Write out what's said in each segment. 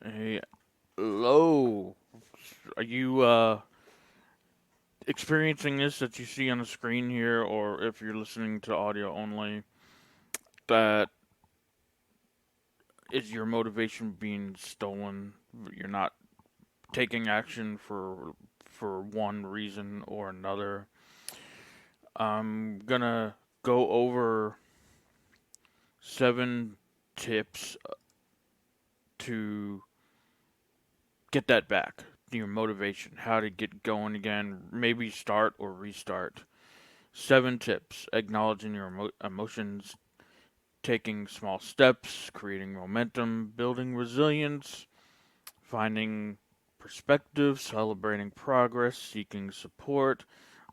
Hey, hello. Are you experiencing this that you see on the screen here, or if you're listening to audio only, that is your motivation being stolen? You're not taking action for one reason or another. I'm gonna go over 7 tips to get that back. Your motivation, how to get going again, maybe start or restart. 7 tips: acknowledging your emotions, taking small steps, creating momentum, building resilience, finding perspective, celebrating progress, seeking support.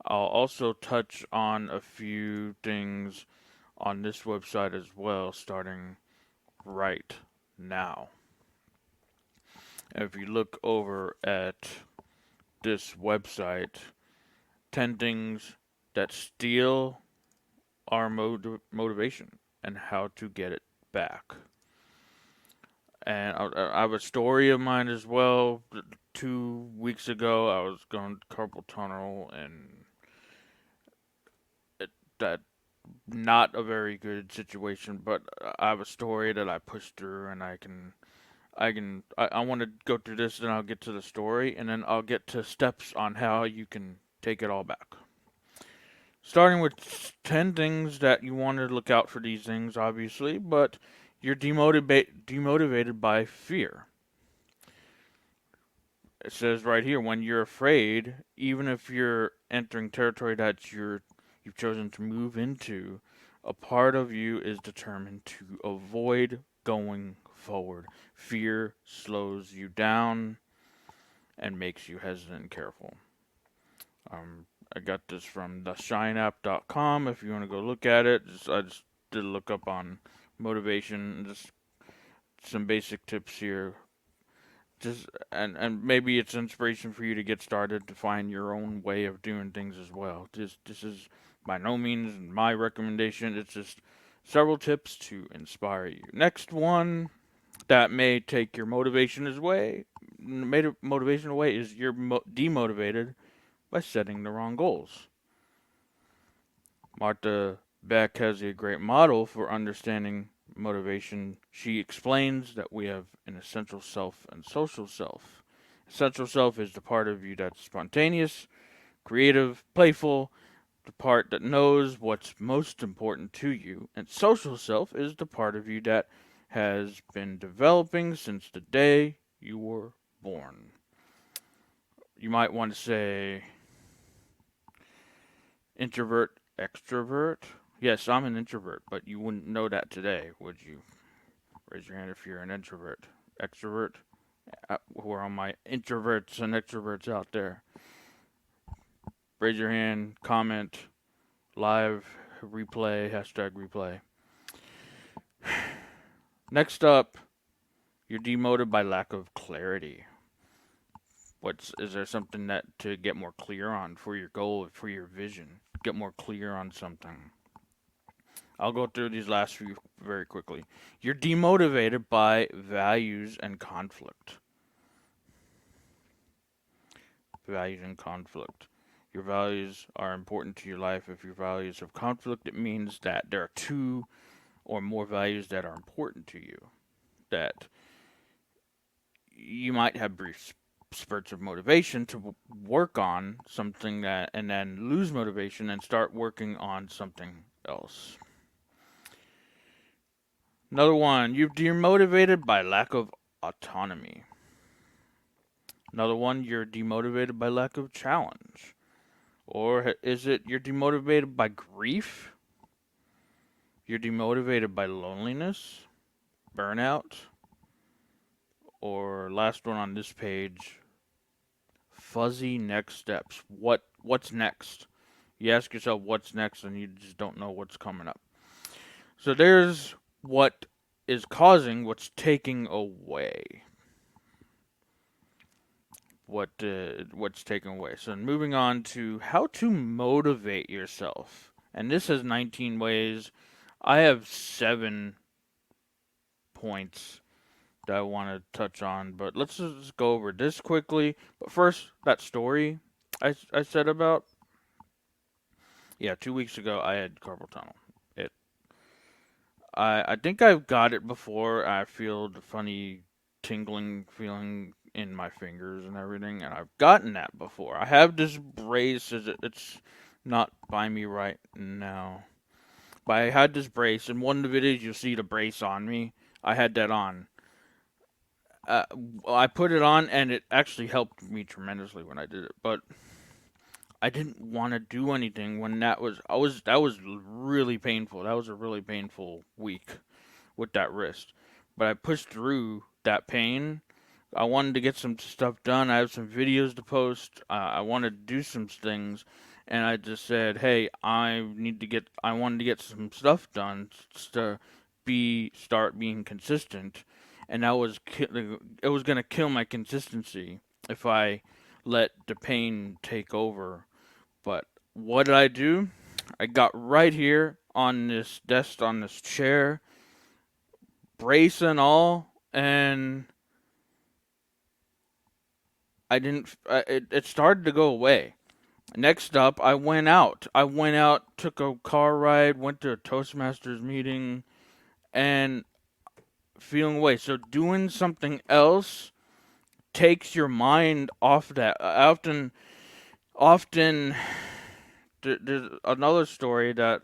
I'll also touch on a few things on this website as well, starting right now. If you look over at this website, 10 things that steal our motivation and how to get it back. And I have a story of mine as well. 2 weeks ago, I was going to carpal tunnel, and that not a very good situation. But I have a story that I pushed through, and I want to go through this, then I'll get to the story, and then I'll get to steps on how you can take it all back. Starting with 10 things that you want to look out for these things, obviously, but you're demotivated by fear. It says right here, when you're afraid, even if you're entering territory that you've chosen to move into, a part of you is determined to avoid going forward. Fear slows you down and makes you hesitant and careful. I got this from theshineapp.com. If you want to go look at it, I just did a look up on motivation, just some basic tips here. Just and maybe it's inspiration for you to get started to find your own way of doing things as well. This is by no means my recommendation. It's just several tips to inspire you. Next one that may take your motivation away is you're demotivated by setting the wrong goals. Martha Beck has a great model for understanding motivation. She explains that we have an essential self and social self. Essential self is the part of you that's spontaneous, creative, playful, the part that knows what's most important to you. And social self is the part of you that has been developing since the day you were born. You might want to say introvert, extrovert. Yes, I'm an introvert, but you wouldn't know that today, would you? Raise your hand if you're an introvert. Extrovert? Who are all my introverts and extroverts out there? Raise your hand, comment, live, replay, hashtag replay. Next up, you're demoted by lack of clarity. Is there something that to get more clear on for your goal, for your vision? Get more clear on something. I'll go through these last few very quickly. You're demotivated by values and conflict. Values and conflict. Your values are important to your life. If your values have conflict, it means that there are 2 or more values that are important to you. That you might have brief spurts of motivation to work on something that, and then lose motivation and start working on something else. Another one, you're demotivated by lack of autonomy. Another one, you're demotivated by lack of challenge. Or is it you're demotivated by grief? You're demotivated by loneliness, burnout, or last one on this page, fuzzy next steps. What's next? You ask yourself what's next and you just don't know what's coming up. So there's what is causing what's taking away. What's taken away. So moving on to how to motivate yourself. And this has 19 ways. I have 7 points that I want to touch on, but let's just go over this quickly. But first, that story I said about, yeah, 2 weeks ago I had carpal tunnel. It I think I've got it before. I feel the funny tingling feeling in my fingers and everything, and I've gotten that before. I have this brace. It's not by me right now, but I had this brace. In one of the videos, you'll see the brace on me. I had that on. Uh, I put it on, and it actually helped me tremendously when I did it. But I didn't want to do anything when that was really painful. That was a really painful week with that wrist. But I pushed through that pain. I wanted to get some stuff done. I have some videos to post. I wanted to do some things, and I just said, "Hey, I wanted to get some stuff done to start being consistent." And it was gonna kill my consistency if I let the pain take over. But what did I do? I got right here on this desk, on this chair, brace and all, and I didn't. It started to go away. Next up, I went out. Took a car ride, went to a Toastmasters meeting, and feeling away. So doing something else takes your mind off that. Often, there's another story that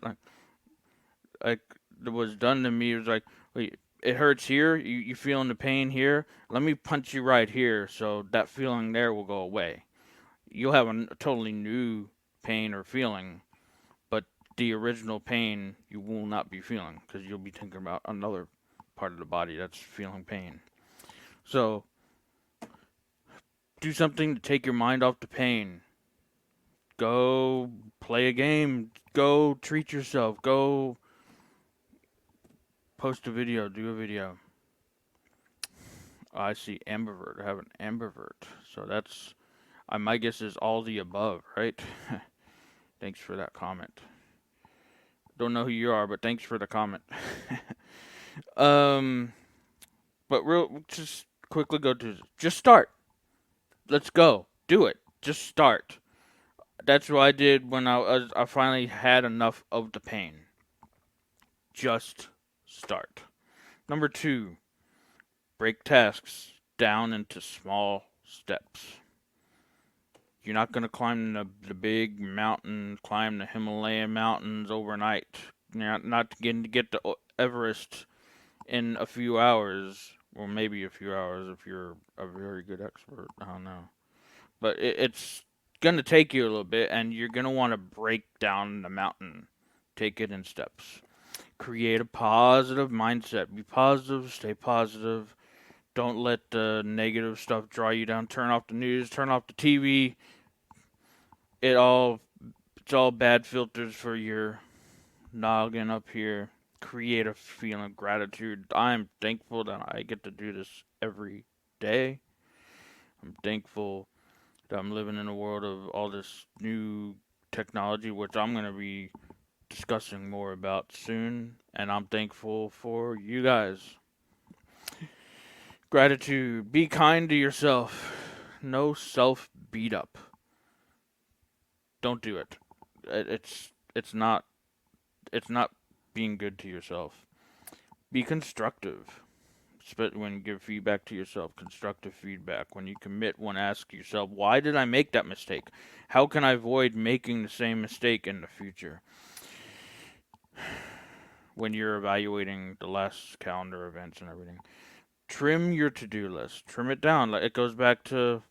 like that was done to me. It was like, wait, it hurts here. You feeling the pain here? Let me punch you right here, so that feeling there will go away. You'll have a totally new pain or feeling, but the original pain you will not be feeling because you'll be thinking about another part of the body that's feeling pain. So do something to take your mind off the pain. Go play a game. Go treat yourself. Go post a video. Do a video. I see ambivert. I have an ambivert. So that's, my guess is all the above, right? Thanks for that comment. Don't know who you are, but thanks for the comment. um, but just quickly go to, just start. Let's go. Do it. Just start. That's what I did when I finally had enough of the pain. Just start. Number 2, break tasks down into small steps. You're not going to climb the big mountain, climb the Himalayan mountains overnight. You're not going to get to Everest in a few hours, or maybe a few hours if you're a very good expert. I don't know. But it's going to take you a little bit, and you're going to want to break down the mountain. Take it in steps. Create a positive mindset. Be positive, stay positive. Don't let the negative stuff draw you down. Turn off the news, turn off the TV. It's all bad filters for your noggin up here. Create a feeling of gratitude. I'm thankful that I get to do this every day. I'm thankful that I'm living in a world of all this new technology, which I'm going to be discussing more about soon. And I'm thankful for you guys. Gratitude. Be kind to yourself. No self beat up. Don't do it. It's not being good to yourself. Be constructive. When you give feedback to yourself, constructive feedback. When you commit one, ask yourself, why did I make that mistake? How can I avoid making the same mistake in the future? When you're evaluating the last calendar events and everything, trim your to-do list. Trim it down. It goes back to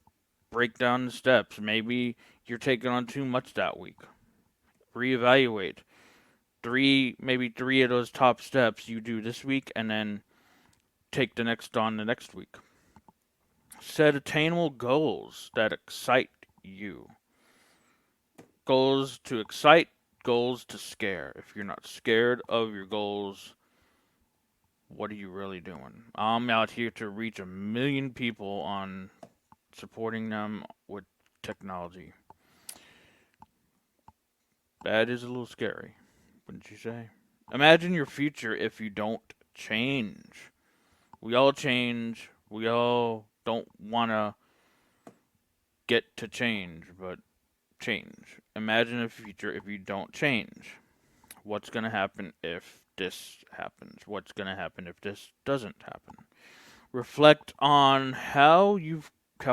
break down the steps. Maybe you're taking on too much that week. Reevaluate. Maybe three of those top steps you do this week, and then take the next on the next week. Set attainable goals that excite you. Goals to excite, goals to scare. If you're not scared of your goals, what are you really doing? I'm out here to reach 1 million people on supporting them with technology. That is a little scary, wouldn't you say? Imagine your future if you don't change. We all change. We all don't want to get to change, but change. Imagine a future if you don't change. What's going to happen if this happens? What's going to happen if this doesn't happen? Reflect on how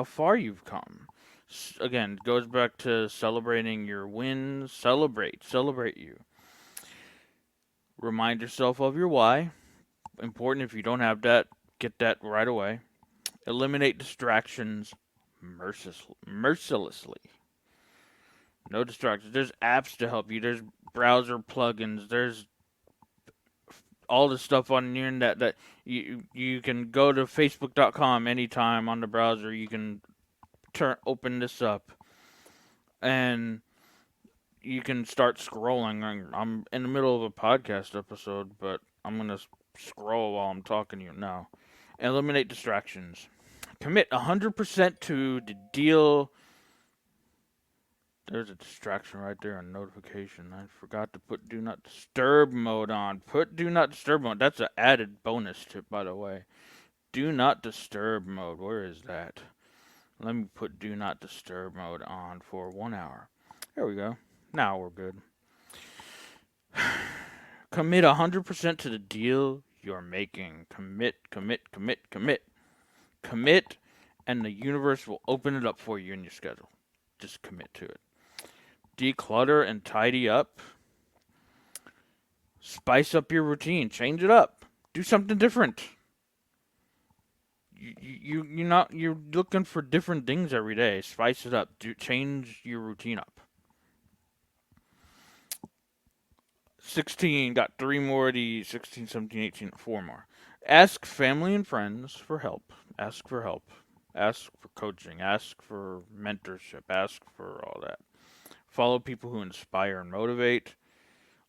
far you've come. Again, goes back to celebrating your wins. Celebrate you. Remind yourself of your why. Important if you don't have that, get that right away. Eliminate distractions mercilessly. No distractions. There's apps to help you. There's browser plugins. There's all the stuff on the internet that you can go to facebook.com anytime on the browser. You can open this up and you can start scrolling. I'm in the middle of a podcast episode, but I'm going to scroll while I'm talking to you now. Eliminate distractions. Commit 100% to the deal. There's a distraction right there on notification. I forgot to put do not disturb mode on. Put do not disturb mode. That's an added bonus tip, by the way. Do not disturb mode. Where is that? Let me put do not disturb mode on for 1 hour. There we go. Now we're good. Commit 100% to the deal you're making. Commit. Commit, and the universe will open it up for you in your schedule. Just commit to it. Declutter and tidy up. Spice up your routine. Change it up. Do something different. You're looking for different things every day. Spice it up. Change your routine up. 16, got 3 more of these. 16, 17, 18, 4 more. Ask family and friends for help. Ask for help. Ask for coaching. Ask for mentorship. Ask for all that. Follow people who inspire and motivate.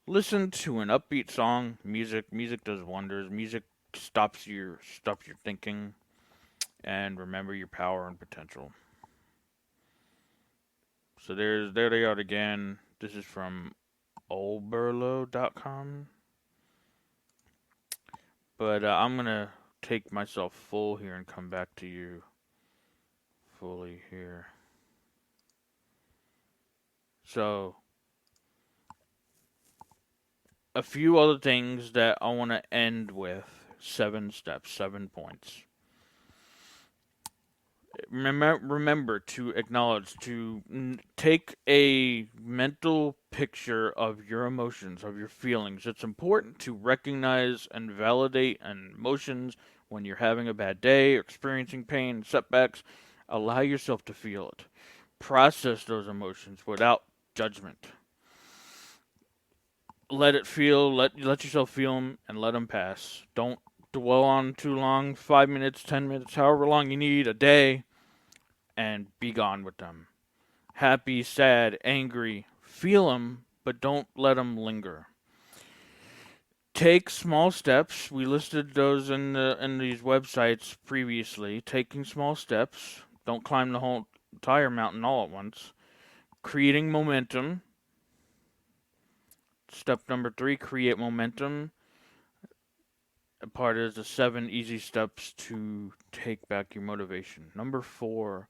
Listen to an upbeat song. Music does wonders. Music stops your thinking. And remember your power and potential. So there they are again. This is from olberlo.com. But I'm going to take myself full here and come back to you fully here. So, a few other things that I want to end with. 7 steps, 7 points. Remember to acknowledge, to take a mental picture of your emotions, of your feelings. It's important to recognize and validate emotions when you're having a bad day, or experiencing pain, setbacks. Allow yourself to feel it. Process those emotions without judgment. Let it feel, let yourself feel them, and let them pass. Don't dwell on too long, 5 minutes, 10 minutes, however long you need, a day, and be gone with them. Happy, sad, angry, feel them, but don't let them linger. Take small steps. We listed those in these websites previously. Taking small steps. Don't climb the whole entire mountain all at once. Creating momentum. Step number 3, create momentum. A part is the 7 easy steps to take back your motivation. Number 4,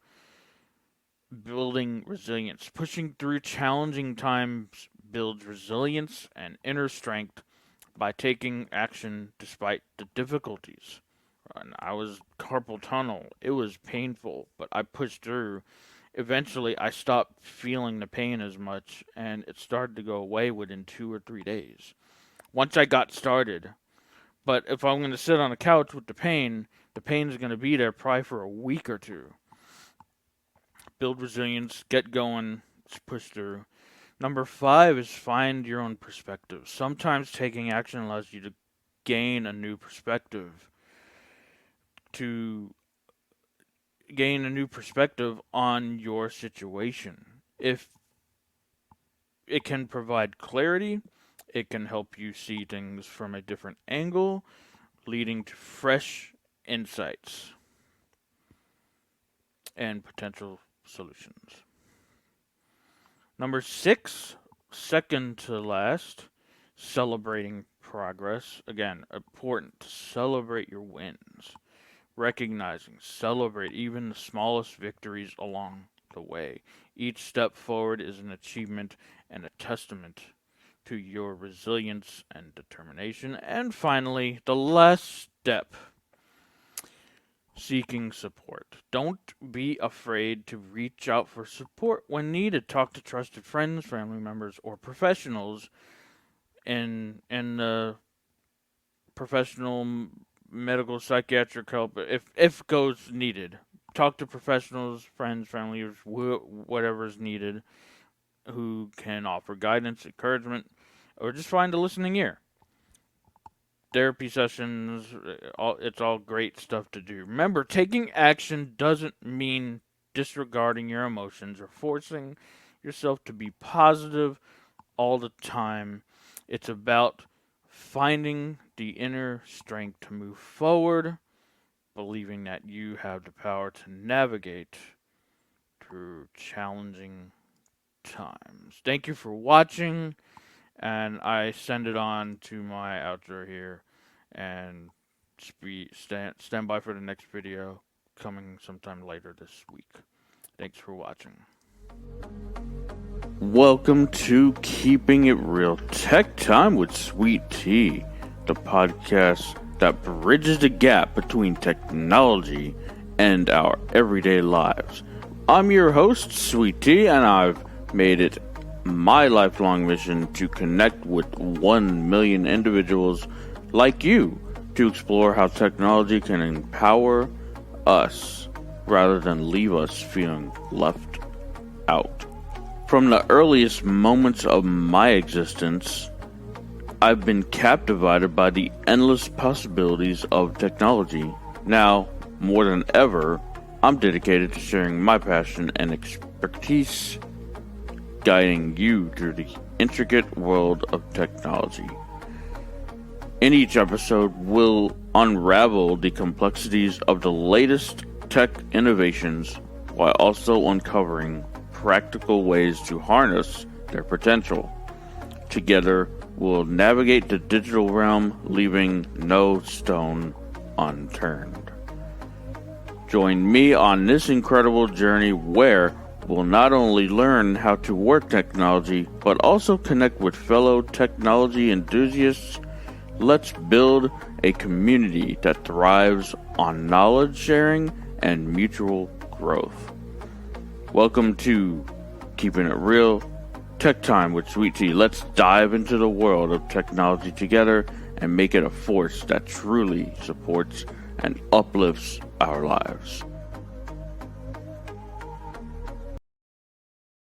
building resilience. Pushing through challenging times builds resilience and inner strength by taking action despite the difficulties. And I was carpal tunnel. It was painful, but I pushed through. Eventually, I stopped feeling the pain as much, and it started to go away within 2 or 3 days. Once I got started. But if I'm going to sit on the couch with the pain is going to be there probably for a week or 2. Build resilience, get going, push through. Number 5 is find your own perspective. Sometimes taking action allows you to gain a new perspective. To gain a new perspective on your situation. If it can provide clarity, it can help you see things from a different angle, leading to fresh insights and potential solutions. Number 6, second to last, celebrating progress. Again, important to celebrate your wins. Recognizing, celebrate even the smallest victories along the way. Each step forward is an achievement and a testament to your resilience and determination. And finally, the last step, seeking support. Don't be afraid to reach out for support when needed. Talk to trusted friends, family members, or professionals in the professional medical psychiatric help if goes needed. Talk to professionals, friends, family, whatever is needed, who can offer guidance, encouragement, or just find a listening ear. Therapy sessions, it's all great stuff to do. Remember, taking action doesn't mean disregarding your emotions or forcing yourself to be positive all the time. It's about finding the inner strength to move forward, believing that you have the power to navigate through challenging times. Thank you for watching, and I send it on to my outro here, and stand by for the next video coming sometime later this week. Thanks for watching. Welcome to Keeping It Real Tech Time with Sweet Tea, the podcast that bridges the gap between technology and our everyday lives. I'm your host, Sweet Tea, and I've made it my lifelong mission to connect with 1 million individuals like you to explore how technology can empower us rather than leave us feeling left out. From the earliest moments of my existence, I've been captivated by the endless possibilities of technology. Now, more than ever, I'm dedicated to sharing my passion and expertise, guiding you through the intricate world of technology. In each episode, we'll unravel the complexities of the latest tech innovations while also uncovering practical ways to harness their potential. Together, we'll navigate the digital realm, leaving no stone unturned. Join me on this incredible journey where we'll not only learn how to work technology, but also connect with fellow technology enthusiasts. Let's build a community that thrives on knowledge sharing and mutual growth. Welcome to Keeping It Real Tech Time with Sweet Tea. Let's dive into the world of technology together and make it a force that truly supports and uplifts our lives.